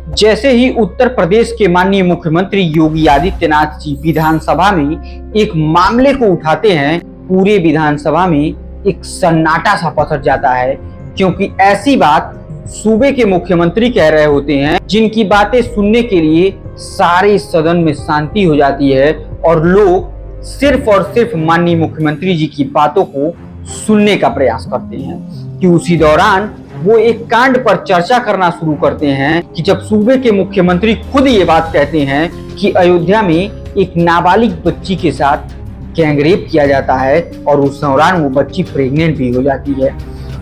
जैसे ही उत्तर प्रदेश के माननीय मुख्यमंत्री योगी आदित्यनाथ जी विधानसभा में एक मामले को उठाते हैं, पूरे विधानसभा में एक सन्नाटा सा पसर जाता है, क्योंकि ऐसी बात सूबे के मुख्यमंत्री कह रहे होते हैं जिनकी बातें सुनने के लिए सारे सदन में शांति हो जाती है और लोग सिर्फ और सिर्फ माननीय मुख्यमंत्री जी की बातों को सुनने का प्रयास करते हैं। कि उसी दौरान वो एक कांड पर चर्चा करना शुरू करते हैं कि जब सूबे के मुख्यमंत्री खुद ये बात कहते हैं कि अयोध्या में एक नाबालिग बच्ची के साथ गैंगरेप किया जाता है और उस दौरान वो बच्ची प्रेग्नेंट भी हो जाती है,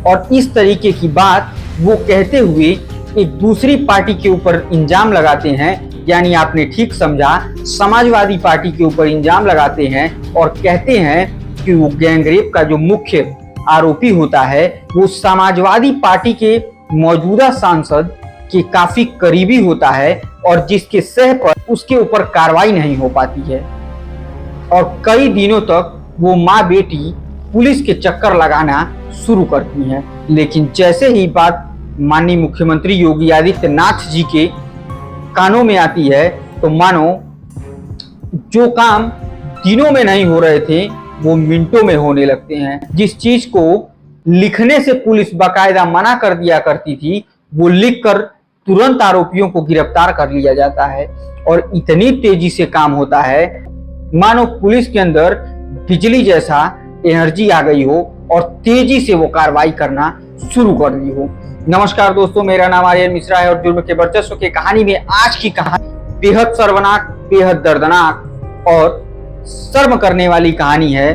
और इस तरीके की बात वो कहते हुए एक दूसरी पार्टी के ऊपर इल्जाम लगाते हैं, यानी आपने ठीक समझा, समाजवादी पार्टी के ऊपर इल्जाम लगाते हैं और कहते हैं कि वो गैंगरेप का जो मुख्य आरोपी होता है वो समाजवादी पार्टी के मौजूदा सांसद के काफी करीबी होता है और जिसके सह पर उसके ऊपर कार्रवाई नहीं हो पाती है और कई दिनों तक वो माँ बेटी पुलिस के चक्कर लगाना शुरू करती हैं। लेकिन जैसे ही बात माननीय मुख्यमंत्री योगी आदित्यनाथ जी के कानों में आती है तो मानो जो काम दिनों में नहीं हो रहे थे वो मिनटों में होने लगते हैं। जिस चीज को लिखने से पुलिस बाकायदा मना कर दिया करती थी वो लिखकर तुरंत आरोपियों को गिरफ्तार कर लिया जाता है और इतनी तेजी से काम होता है मानो पुलिस के अंदर बिजली जैसा एनर्जी आ गई हो और तेजी से वो कार्रवाई करना शुरू कर दी हो। नमस्कार दोस्तों, मेरा नाम आर्यन मिश्रा है और जुर्म के वर्चस्व की कहानी में आज की कहानी बेहद सर्वनाक, बेहद दर्दनाक और शर्म करने वाली कहानी है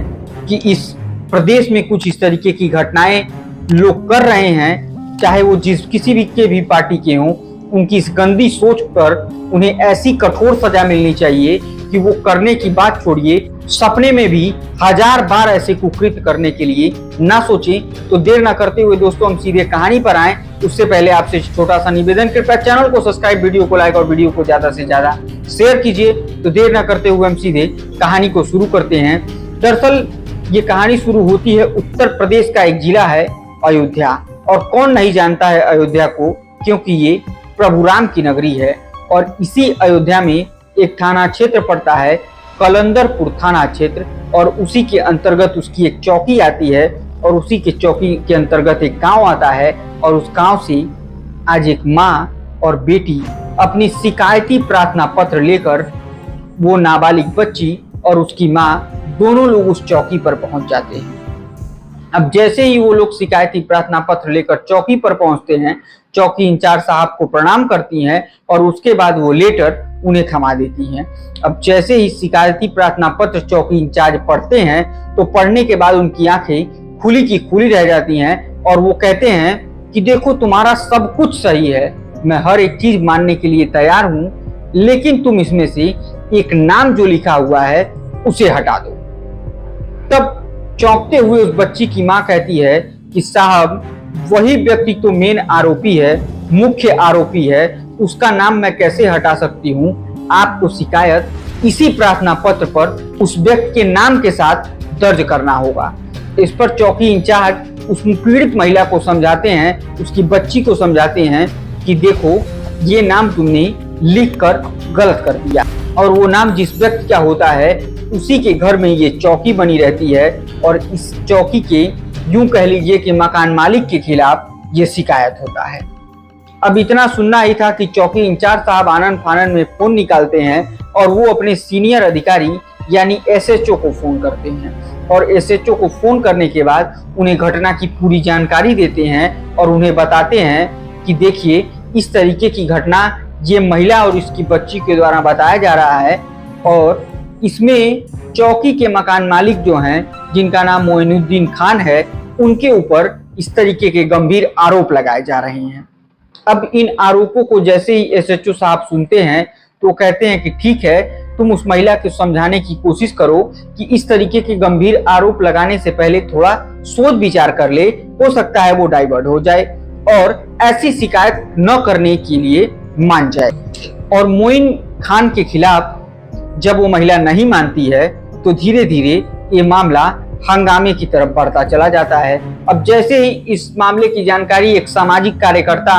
कि इस प्रदेश में कुछ इस तरीके की घटनाएं लोग कर रहे हैं, चाहे वो किसी भी पार्टी के हों। उनकी इस गंदी सोच पर उन्हें ऐसी कठोर सजा मिलनी चाहिए कि वो करने की बात छोड़िए, सपने में भी 1000 बार ऐसे कुकृत्य करने के लिए ना सोचें। तो देर ना करते हुए दोस्तों हम सीधे कहानी पर आए। उससे पहले आपसे छोटा सा निवेदन, कृपया चैनल को सब्सक्राइब, वीडियो को लाइक और वीडियो को ज्यादा से ज्यादा शेयर कीजिए। तो देर ना करते हुए हम सीधे कहानी को शुरू करते हैं। दरअसल ये कहानी शुरू होती है उत्तर प्रदेश का एक जिला है अयोध्या, और कौन नहीं जानता है अयोध्या को, क्योंकि ये प्रभु राम की नगरी है। और इसी अयोध्या में एक थाना क्षेत्र पड़ता है, कलंदरपुर थाना क्षेत्र, और उसी के अंतर्गत उसकी एक चौकी आती है और उसी के चौकी के अंतर्गत एक गांव आता है। और उस गांव से आज एक माँ और बेटी अपनी शिकायती प्रार्थना पत्र लेकर वो नाबालिग बच्ची और उसकी माँ दोनों लोग उस चौकी पर पहुंच जाते हैं। अब जैसे ही वो लोग शिकायती प्रार्थना पत्र लेकर चौकी पर पहुंचते हैं, चौकी इंचार्ज साहब को प्रणाम करती हैं और उसके बाद वो लेटर उन्हें थमा देती हैं। अब जैसे ही शिकायती प्रार्थना पत्र चौकी इंचार्ज पढ़ते हैं तो पढ़ने के बाद उनकी आंखें खुली की खुली रह जाती हैं और वो कहते हैं कि देखो तुम्हारा सब कुछ सही है, मैं हर एक चीज मानने के लिए तैयार हूँ, लेकिन तुम इसमें से एक नाम जो लिखा हुआ है उसे हटा दो। तब चौंकते हुए उस बच्ची की माँ कहती है कि साहब वही व्यक्ति तो मेन आरोपी है, मुख्य आरोपी है, उसका नाम मैं कैसे हटा सकती हूँ? आपको शिकायत इसी प्रार्थना पत्र पर उस व्यक्ति के नाम के साथ दर्ज करना होगा। इस पर चौकी इंचार्ज उस पीड़ित महिला को समझाते हैं, उसकी बच्ची को समझाते हैं कि देखो ये नाम तुमने लिखकर गलत कर दिया, और वो नाम जिस व्यक्ति का होता है उसी के घर में ये चौकी बनी रहती है और इस चौकी के यूं कह लीजिए कि मकान मालिक के खिलाफ ये शिकायत होता है। अब इतना सुनना ही था कि चौकी इंचार्ज साहब आनन फानन में फोन निकालते हैं और वो अपने सीनियर अधिकारी यानी एसएचओ को फोन करते हैं और एसएचओ को फोन करने के बाद उन्हें घटना की पूरी जानकारी देते हैं और उन्हें बताते हैं कि देखिए इस तरीके की घटना ये महिला और इसकी बच्ची के द्वारा बताया जा रहा है और इसमें चौकी के मकान मालिक जो हैं जिनका नाम मोइनुद्दीन खान है उनके ऊपर इस तरीके के गंभीर आरोप लगाए जा रहे हैं। अब इन आरोपों को जैसे ही एसएचओ साहब सुनते हैं तो कहते हैं कि ठीक है, तुम उस महिला को समझाने की कोशिश करो कि इस तरीके के गंभीर आरोप लगाने से पहले थोड़ा सोच विचार कर ले, हो सकता है वो डाइवर्ट हो जाए और ऐसी शिकायत न करने के लिए मान जाए। और मोइन खान के खिलाफ जब वो महिला नहीं मानती है तो धीरे धीरे ये मामला हंगामे की तरफ बढ़ता चला जाता है। अब जैसे ही इस मामले की जानकारी एक सामाजिक कार्यकर्ता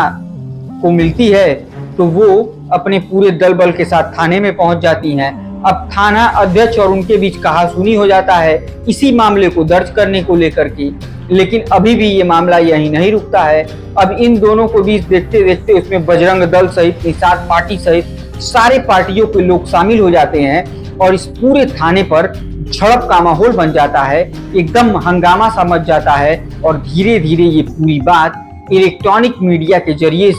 को मिलती है तो वो अपने पूरे दल बल के साथ थाने में पहुंच जाती हैं। अब थाना अध्यक्ष और उनके बीच कहासुनी हो जाता है इसी मामले को दर्ज करने को लेकर के। लेकिन अभी भी ये मामला यहीं नहीं रुकता है। अब इन दोनों को बीच देखते देखते उसमें बजरंग दल सहित निषाद पार्टी सहित सारे पार्टियों के लोग शामिल हो जाते हैं और इस पूरे थाने पर झड़प का माहौल बन जाता है। एकदम हंगामा सा मच जाता है और धीरे धीरे ये पूरी बात इलेक्ट्रॉनिक मीडिया के जरिए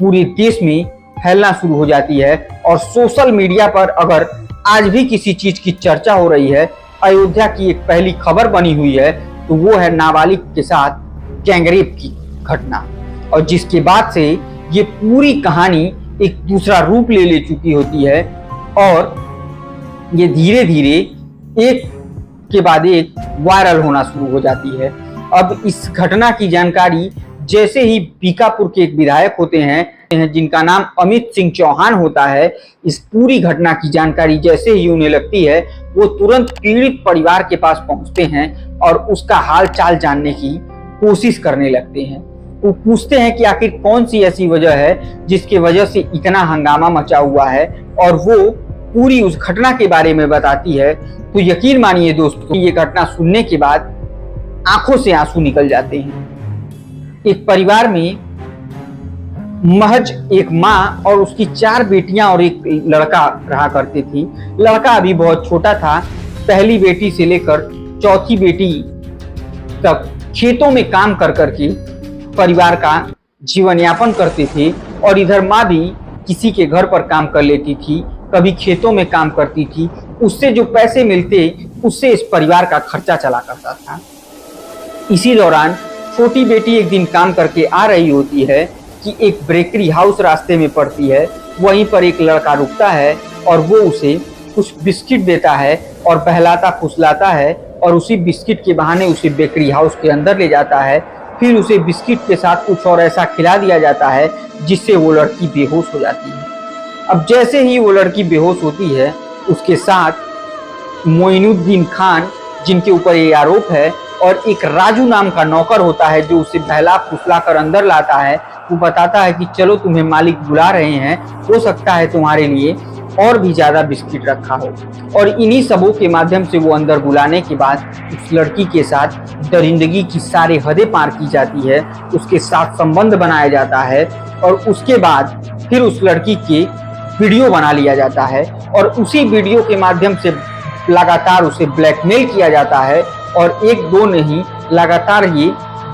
पूरे देश में फैलना शुरू हो जाती है। और सोशल मीडिया पर अगर आज भी किसी चीज की चर्चा हो रही है, अयोध्या की एक पहली खबर बनी हुई है, तो वो है नाबालिग के साथ गैंगरेप की घटना। और जिसके बाद से ये पूरी कहानी एक दूसरा रूप ले चुकी होती है और ये धीरे धीरे एक के बाद एक वायरल होना शुरू हो जाती है। अब इस घटना की जानकारी जैसे ही बीकापुर के एक विधायक होते हैं जिनका नाम अमित सिंह चौहान होता है, इस पूरी घटना की जानकारी जैसे ही उन्हें लगती है वो तुरंत पीड़ित परिवार के पास पहुंचते हैं और उसका हाल चाल जानने की कोशिश करने लगते हैं। वो पूछते हैं कि आखिर कौन सी ऐसी वजह है जिसकी वजह से इतना हंगामा मचा हुआ है, और वो पूरी उस घटना के बारे में बताती है। तो यकीन मानिए दोस्तों, ये घटना सुनने के बाद आंखों से आंसू निकल जाते हैं। एक परिवार में महज एक माँ और उसकी 4 बेटियां और एक लड़का रहा करती थी। लड़का अभी बहुत छोटा था। पहली बेटी से लेकर चौथी बेटी तक खेतों में काम कर करके परिवार का जीवन यापन करते थे और इधर माँ भी किसी के घर पर काम कर लेती थी, कभी खेतों में काम करती थी। उससे जो पैसे मिलते उससे इस परिवार का खर्चा चला करता था। इसी दौरान छोटी बेटी एक दिन काम करके आ रही होती है कि एक बेकरी हाउस रास्ते में पड़ती है। वहीं पर एक लड़का रुकता है और वो उसे कुछ बिस्किट देता है और बहलाता फुसलाता है और उसी बिस्किट के बहाने उसे बेकरी हाउस के अंदर ले जाता है। फिर उसे बिस्किट के साथ कुछ और ऐसा खिला दिया जाता है जिससे वो लड़की बेहोश हो जाती है। अब जैसे ही वो लड़की बेहोश होती है, उसके साथ मोइनुद्दीन खान जिनके ऊपर ये आरोप है और एक राजू नाम का नौकर होता है जो उसे बहला फुसला कर अंदर लाता है। वो बताता है कि चलो तुम्हें मालिक बुला रहे हैं, हो सकता है तुम्हारे लिए और भी ज्यादा बिस्किट रखा हो। और इन्हीं सबों के माध्यम से वो अंदर बुलाने के बाद उस लड़की के साथ दरिंदगी की सारी हदें पार की जाती है, उसके साथ संबंध बनाया जाता है और उसके बाद फिर उस लड़की के वीडियो बना लिया जाता है और उसी वीडियो के माध्यम से लगातार उसे ब्लैकमेल किया जाता है। और एक दो नहीं, लगातार ये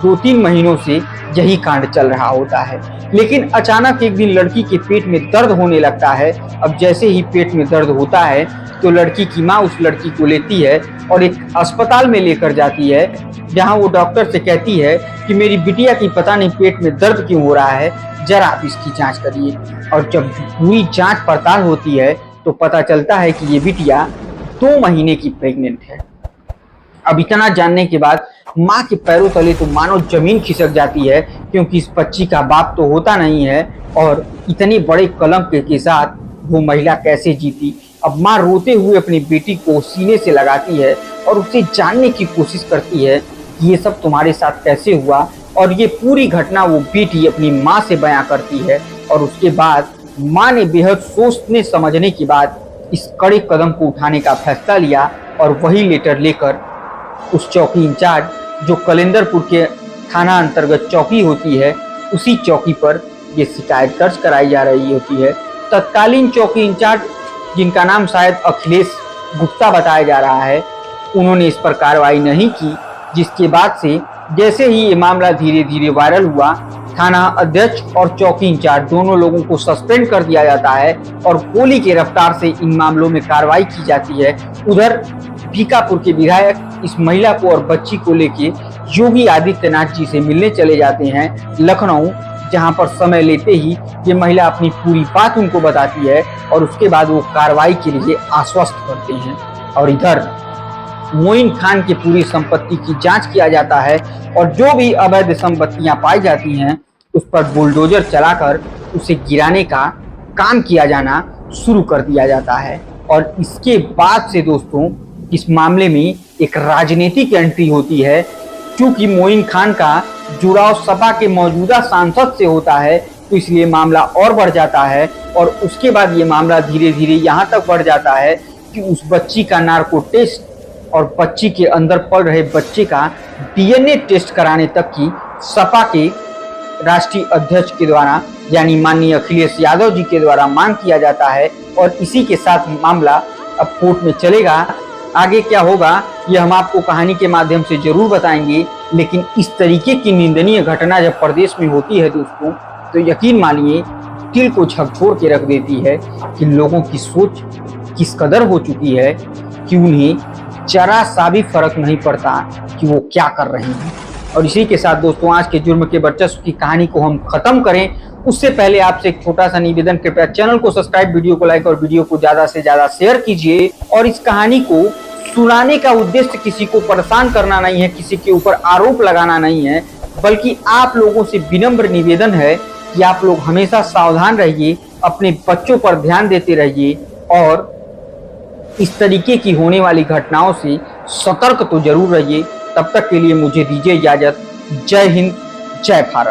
2-3 महीनों से यही कांड चल रहा होता है। लेकिन अचानक एक दिन लड़की के पेट में दर्द होने लगता है। अब जैसे ही पेट में दर्द होता है तो लड़की की माँ उस लड़की को लेती है और एक अस्पताल में लेकर जाती है, जहाँ वो डॉक्टर से कहती है कि मेरी बिटिया की पता नहीं पेट में दर्द क्यों हो रहा है, जरा आप इसकी जांच करिए। और जब पूरी जांच पड़ताल होती है तो पता चलता है कि ये बिटिया 2 महीने की प्रेग्नेंट है। अब इतना जानने के बाद माँ के पैरों तले तो मानो जमीन खिसक जाती है, क्योंकि इस बच्ची का बाप तो होता नहीं है और इतने बड़े कलंक के साथ वो महिला कैसे जीती। अब माँ रोते हुए अपनी बेटी को सीने से लगाती है और उससे जानने की कोशिश करती है कि ये सब तुम्हारे साथ कैसे हुआ। और ये पूरी घटना वो बेटी अपनी माँ से बयां करती है और उसके बाद माँ ने बेहद सोचने समझने के बाद इस कड़े कदम को उठाने का फैसला लिया और वही लेटर लेकर उस चौकी इंचार्ज जो कलिंदरपुर के थाना अंतर्गत चौकी होती है, उसी चौकी पर ये शिकायत दर्ज कराई जा रही होती है। तत्कालीन चौकी इंचार्ज जिनका नाम शायद अखिलेश गुप्ता बताया जा रहा है, उन्होंने इस पर कार्रवाई नहीं की, जिसके बाद से जैसे ही ये मामला धीरे धीरे वायरल हुआ, थाना अध्यक्ष और चौकी इंचार्ज दोनों लोगों को सस्पेंड कर दिया जाता है और गोली की रफ्तार से इन मामलों में कार्रवाई की जाती है। उधर बीकापुर के विधायक इस महिला को और बच्ची को लेके योगी आदित्यनाथ जी से मिलने चले जाते हैं लखनऊ, जहां पर समय लेते ही ये महिला अपनी पूरी बात उनको बताती है और उसके बाद वो कार्रवाई के लिए आश्वस्त करते हैं। और इधर मोइन खान की पूरी संपत्ति की जांच किया जाता है और जो भी अवैध संपत्तियां पाई जाती हैं उस पर बुलडोजर चलाकर उसे गिराने का काम किया जाना शुरू कर दिया जाता है। और इसके बाद से दोस्तों इस मामले में एक राजनीतिक एंट्री होती है, क्योंकि मोइन खान का जुड़ाव सपा के मौजूदा सांसद से होता है, तो इसलिए मामला और बढ़ जाता है और उसके बाद ये मामला धीरे धीरे यहाँ तक बढ़ जाता है कि उस बच्ची का नार्को टेस्ट और बच्ची के अंदर पल रहे बच्चे का डीएनए टेस्ट कराने तक की सपा के राष्ट्रीय अध्यक्ष के द्वारा यानी माननीय अखिलेश यादव जी के द्वारा मांग किया जाता है और इसी के साथ मामला अब कोर्ट में चलेगा। आगे क्या होगा ये हम आपको कहानी के माध्यम से जरूर बताएंगे, लेकिन इस तरीके की निंदनीय घटना जब प्रदेश में होती है दोस्तों तो यकीन मानिए दिल को झकझोर के रख देती है कि लोगों की सोच किस कदर हो चुकी है कि उन्हें जरा सा भी फर्क नहीं पड़ता कि वो क्या कर रहे हैं। और इसी के साथ दोस्तों आज के जुर्म के वर्चस्व की कहानी को हम खत्म करें उससे पहले आपसे एक छोटा सा निवेदन, कृपया चैनल को सब्सक्राइब, वीडियो को लाइक और वीडियो को ज्यादा से ज्यादा शेयर कीजिए। और इस कहानी को सुनाने का उद्देश्य किसी को परेशान करना नहीं है, किसी के ऊपर आरोप लगाना नहीं है, बल्कि आप लोगों से विनम्र निवेदन है कि आप लोग हमेशा सावधान रहिए, अपने बच्चों पर ध्यान देते रहिए और इस तरीके की होने वाली घटनाओं से सतर्क तो जरूर रहिए। तब तक के लिए मुझे दीजिए इजाजत। जय हिंद, जय भारत।